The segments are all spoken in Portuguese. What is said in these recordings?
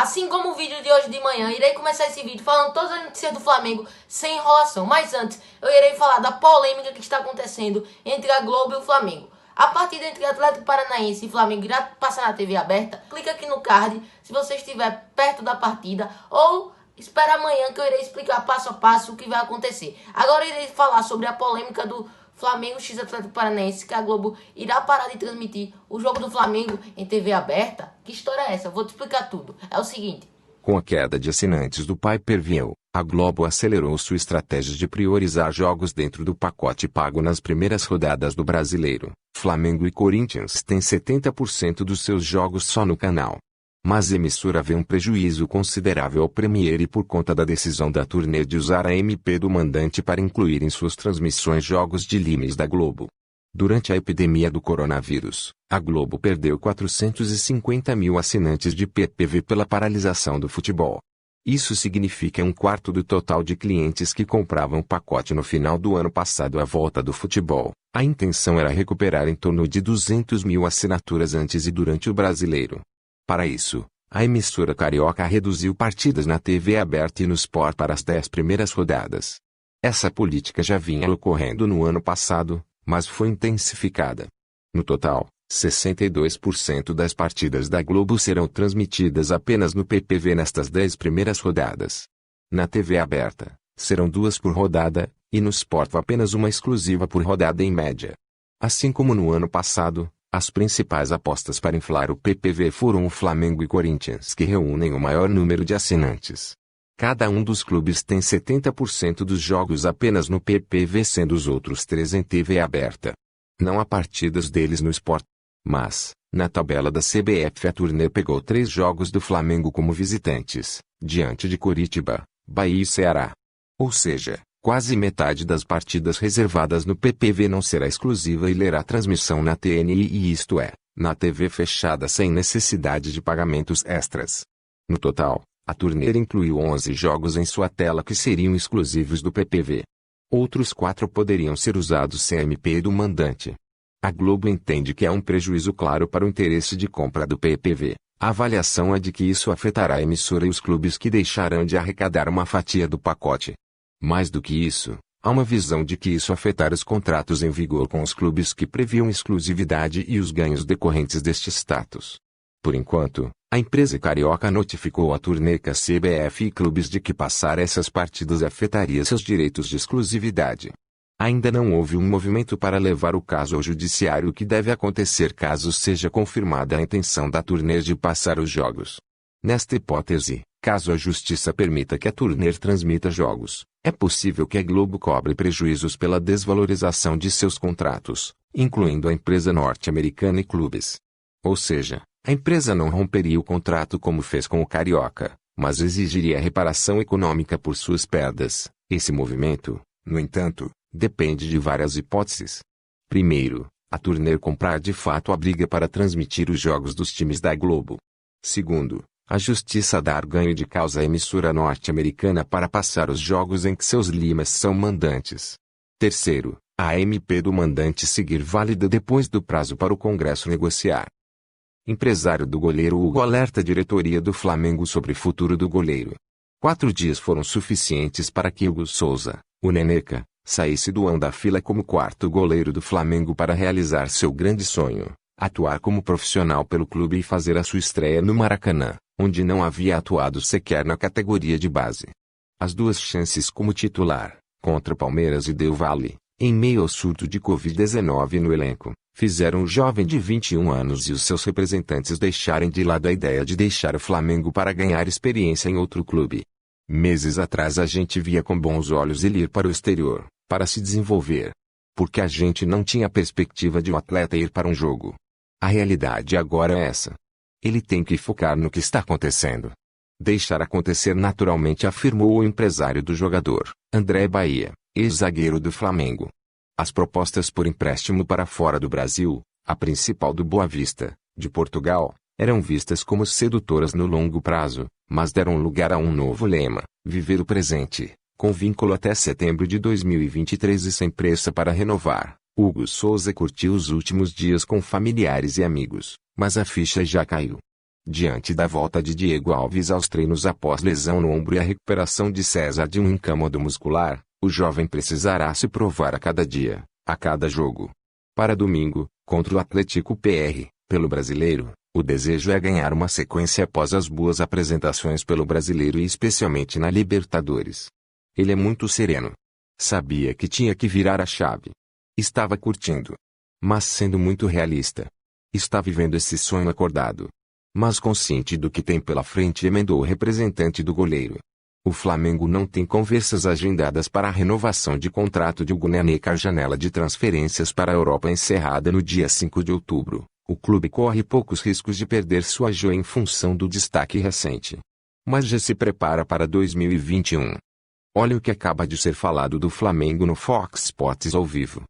Assim como o vídeo de hoje de manhã, irei começar esse vídeo falando todas as notícias do Flamengo sem enrolação. Mas antes, eu irei falar da polêmica que está acontecendo entre a Globo e o Flamengo. A partida entre Atlético Paranaense e Flamengo irá passar na TV aberta. Clica aqui no card se você estiver perto da partida ou espera amanhã que eu irei explicar passo a passo o que vai acontecer. Agora eu irei falar sobre a polêmica do Flamengo x Atlético Paranaense, que a Globo irá parar de transmitir o jogo do Flamengo em TV aberta. Que história é essa? Eu vou te explicar tudo. É o seguinte. Com a queda de assinantes do Pay-Per-View, a Globo acelerou sua estratégia de priorizar jogos dentro do pacote pago nas primeiras rodadas do Brasileiro. Flamengo e Corinthians têm 70% dos seus jogos só no canal. Mas a emissora vê um prejuízo considerável ao Premier por conta da decisão da Turner de usar a MP do mandante para incluir em suas transmissões jogos de limes da Globo. Durante a epidemia do coronavírus, a Globo perdeu 450 mil assinantes de PPV pela paralisação do futebol. Isso significa um quarto do total de clientes que compravam o pacote no final do ano passado à volta do futebol. A intenção era recuperar em torno de 200 mil assinaturas antes e durante o Brasileiro. Para isso, a emissora carioca reduziu partidas na TV aberta e no Sport para as 10 primeiras rodadas. Essa política já vinha ocorrendo no ano passado, mas foi intensificada. No total, 62% das partidas da Globo serão transmitidas apenas no PPV nestas 10 primeiras rodadas. Na TV aberta, serão 2 por rodada, e no Sport apenas uma exclusiva por rodada em média. Assim como no ano passado, as principais apostas para inflar o PPV foram o Flamengo e Corinthians, que reúnem o maior número de assinantes. Cada um dos clubes tem 70% dos jogos apenas no PPV, sendo os outros 3 em TV aberta. Não há partidas deles no Sport. Mas, na tabela da CBF, a Turner pegou 3 jogos do Flamengo como visitantes, diante de Coritiba, Bahia e Ceará. Ou seja, quase metade das partidas reservadas no PPV não será exclusiva e lerá transmissão na TNI, isto é, na TV fechada sem necessidade de pagamentos extras. No total, a Turner incluiu 11 jogos em sua tela que seriam exclusivos do PPV. Outros 4 poderiam ser usados sem a MP do mandante. A Globo entende que há um prejuízo claro para o interesse de compra do PPV. A avaliação é de que isso afetará a emissora e os clubes, que deixarão de arrecadar uma fatia do pacote. Mais do que isso, há uma visão de que isso afetará os contratos em vigor com os clubes que previam exclusividade e os ganhos decorrentes deste status. Por enquanto, a empresa carioca notificou a Turner que a CBF e clubes de que passar essas partidas afetaria seus direitos de exclusividade. Ainda não houve um movimento para levar o caso ao judiciário, que deve acontecer caso seja confirmada a intenção da Turner de passar os jogos. Nesta hipótese, caso a justiça permita que a Turner transmita jogos, é possível que a Globo cobre prejuízos pela desvalorização de seus contratos, incluindo a empresa norte-americana e clubes. Ou seja, a empresa não romperia o contrato como fez com o Carioca, mas exigiria reparação econômica por suas perdas. Esse movimento, no entanto, depende de várias hipóteses. Primeiro, a Turner comprar de fato a briga para transmitir os jogos dos times da Globo. Segundo, a justiça dar ganho de causa à emissora norte-americana para passar os jogos em que seus limas são mandantes. Terceiro, a MP do mandante seguir válida depois do prazo para o Congresso negociar. Empresário do goleiro Hugo alerta a diretoria do Flamengo sobre o futuro do goleiro. 4 dias foram suficientes para que Hugo Souza, o Neneca, saísse do anda-fila como 4º goleiro do Flamengo para realizar seu grande sonho, atuar como profissional pelo clube e fazer a sua estreia no Maracanã, onde não havia atuado sequer na categoria de base. As 2 chances como titular, contra Palmeiras e Del Valle, em meio ao surto de Covid-19 no elenco, fizeram o jovem de 21 anos e os seus representantes deixarem de lado a ideia de deixar o Flamengo para ganhar experiência em outro clube. Meses atrás a gente via com bons olhos ele ir para o exterior, para se desenvolver. Porque a gente não tinha perspectiva de um atleta ir para um jogo. A realidade agora é essa. Ele tem que focar no que está acontecendo. Deixar acontecer naturalmente, afirmou o empresário do jogador, André Bahia, ex-zagueiro do Flamengo. As propostas por empréstimo para fora do Brasil, a principal do Boa Vista, de Portugal, eram vistas como sedutoras no longo prazo, mas deram lugar a um novo lema: viver o presente, com vínculo até setembro de 2023 e sem pressa para renovar. Hugo Souza curtiu os últimos dias com familiares e amigos, mas a ficha já caiu. Diante da volta de Diego Alves aos treinos após lesão no ombro e a recuperação de César de um incômodo muscular, o jovem precisará se provar a cada dia, a cada jogo. Para domingo, contra o Atlético PR, pelo Brasileiro, o desejo é ganhar uma sequência após as boas apresentações pelo Brasileiro e especialmente na Libertadores. Ele é muito sereno. Sabia que tinha que virar a chave. Estava curtindo. Mas sendo muito realista. Está vivendo esse sonho acordado. Mas consciente do que tem pela frente, emendou o representante do goleiro. O Flamengo não tem conversas agendadas para a renovação de contrato de Hugo Neneca. A janela de transferências para a Europa encerrada no dia 5 de outubro. O clube corre poucos riscos de perder sua joia em função do destaque recente. Mas já se prepara para 2021. Olha o que acaba de ser falado do Flamengo no Fox Sports ao vivo.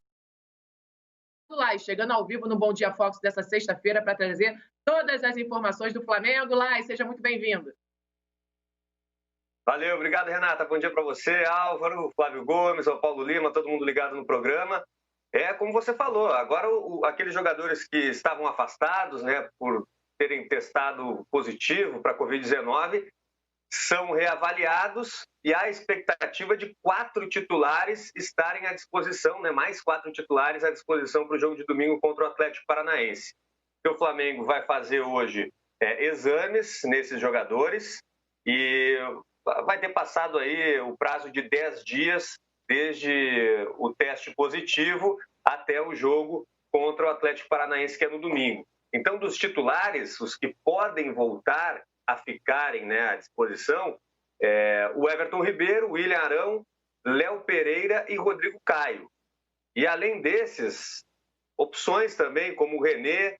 Lai, chegando ao vivo no Bom Dia Fox dessa sexta-feira para trazer todas as informações do Flamengo. Lai, seja muito bem-vindo. Valeu, obrigado, Renata. Bom dia para você, Álvaro, Flávio Gomes, ao Paulo Lima, todo mundo ligado no programa. É como você falou, agora aqueles jogadores que estavam afastados, né, por terem testado positivo para a Covid-19, são reavaliados e há a expectativa de 4 titulares estarem à disposição, né, mais 4 titulares à disposição para o jogo de domingo contra o Atlético Paranaense. O Flamengo vai fazer hoje exames nesses jogadores e vai ter passado aí o prazo de 10 dias desde o teste positivo até o jogo contra o Atlético Paranaense, que é no domingo. Então, dos titulares, os que podem voltar a ficarem, né, à disposição, o Everton Ribeiro, William Arão, Léo Pereira e Rodrigo Caio. E, além desses, opções também como o René,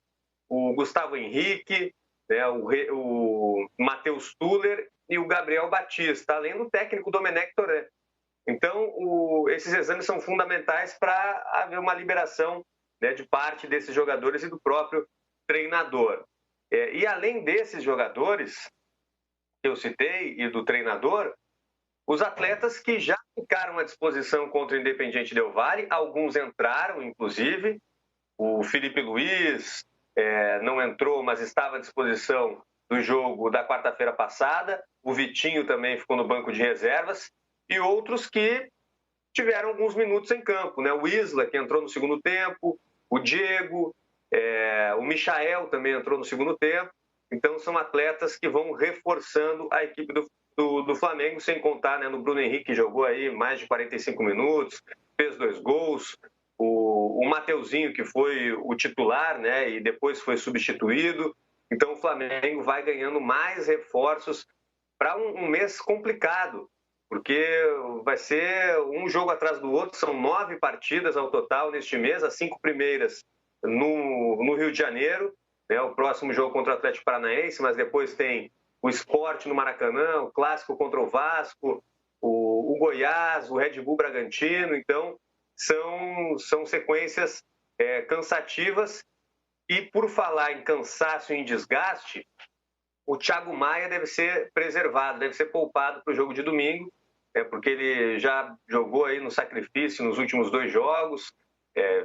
o Gustavo Henrique, né, o Matheus Tuller e o Gabriel Batista, além do técnico Domenech Torrent. Então, esses exames são fundamentais para haver uma liberação, né, de parte desses jogadores e do próprio treinador. E além desses jogadores que eu citei e do treinador, os atletas que já ficaram à disposição contra o Independiente Del Valle, alguns entraram, inclusive, o Felipe Luiz não entrou, mas estava à disposição do jogo da quarta-feira passada, o Vitinho também ficou no banco de reservas, e outros que tiveram alguns minutos em campo, né? O Isla, que entrou no segundo tempo, o Diego, o Michael também entrou no segundo tempo. Então, são atletas que vão reforçando a equipe do Flamengo, sem contar, né, no Bruno Henrique, que jogou aí mais de 45 minutos, fez 2 gols, o Mateuzinho, que foi o titular, né, e depois foi substituído. Então, o Flamengo vai ganhando mais reforços para um mês complicado, porque vai ser um jogo atrás do outro, são 9 partidas ao total neste mês, as 5 primeiras no Rio de Janeiro, né, o próximo jogo contra o Atlético Paranaense, mas depois tem o Sport no Maracanã, o Clássico contra o Vasco, o Goiás, o Red Bull Bragantino. Então, são sequências cansativas. E por falar em cansaço e em desgaste, o Thiago Maia deve ser preservado, deve ser poupado para o jogo de domingo, porque ele já jogou aí no sacrifício nos últimos 2 jogos,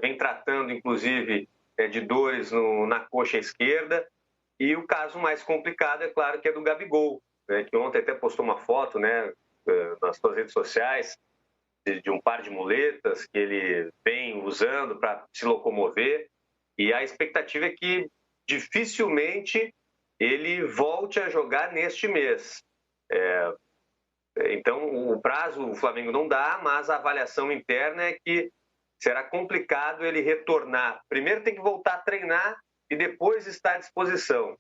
vem tratando, inclusive, de dores na coxa esquerda. E o caso mais complicado, é claro, que é do Gabigol, né, que ontem até postou uma foto, né, nas suas redes sociais de um par de muletas que ele vem usando para se locomover. E a expectativa é que dificilmente ele volte a jogar neste mês. Então, o prazo o Flamengo não dá, mas a avaliação interna é que será complicado ele retornar. Primeiro tem que voltar a treinar e depois estar à disposição.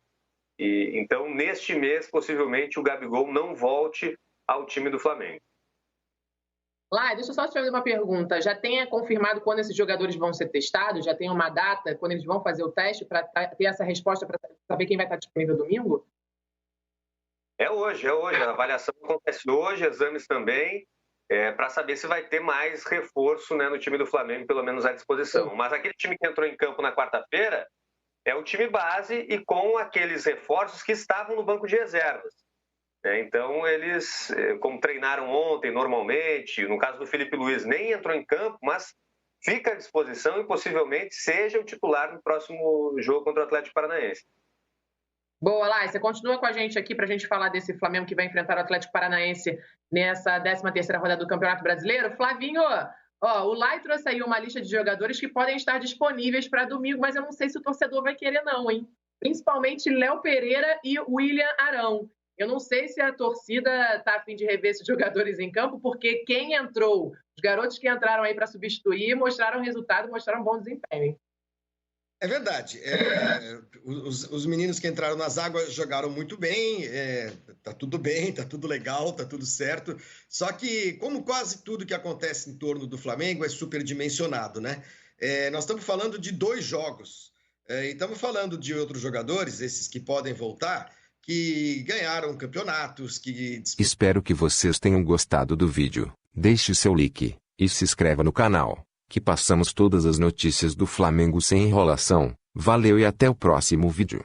Então, neste mês, possivelmente, o Gabigol não volte ao time do Flamengo. Lá, deixa eu só te fazer uma pergunta. Já tem confirmado quando esses jogadores vão ser testados? Já tem uma data quando eles vão fazer o teste para ter essa resposta, para saber quem vai estar disponível domingo? É hoje. A avaliação acontece hoje, exames também, para saber se vai ter mais reforço, né, no time do Flamengo, pelo menos à disposição. Sim. Mas aquele time que entrou em campo na quarta-feira é o time base e com aqueles reforços que estavam no banco de reservas. Então, eles, como treinaram ontem normalmente, no caso do Felipe Luiz, nem entrou em campo, mas fica à disposição e possivelmente seja o titular no próximo jogo contra o Atlético Paranaense. Boa, Lai, você continua com a gente aqui para a gente falar desse Flamengo que vai enfrentar o Atlético Paranaense nessa 13ª rodada do Campeonato Brasileiro. Flavinho, o Lai trouxe aí uma lista de jogadores que podem estar disponíveis para domingo, mas eu não sei se o torcedor vai querer não, hein? Principalmente Léo Pereira e William Arão. Eu não sei se a torcida está a fim de rever esses jogadores em campo, porque quem entrou, os garotos que entraram aí para substituir, mostraram resultado, mostraram bom desempenho, hein? É verdade. Os meninos que entraram nas águas jogaram muito bem, tá tudo bem, tá tudo legal, tá tudo certo. Só que, como quase tudo que acontece em torno do Flamengo é superdimensionado, né? Nós estamos falando de 2 jogos. E estamos falando de outros jogadores, esses que podem voltar, que ganharam campeonatos, que... Espero que vocês tenham gostado do vídeo. Deixe seu like e se inscreva no canal, que passamos todas as notícias do Flamengo sem enrolação. Valeu e até o próximo vídeo.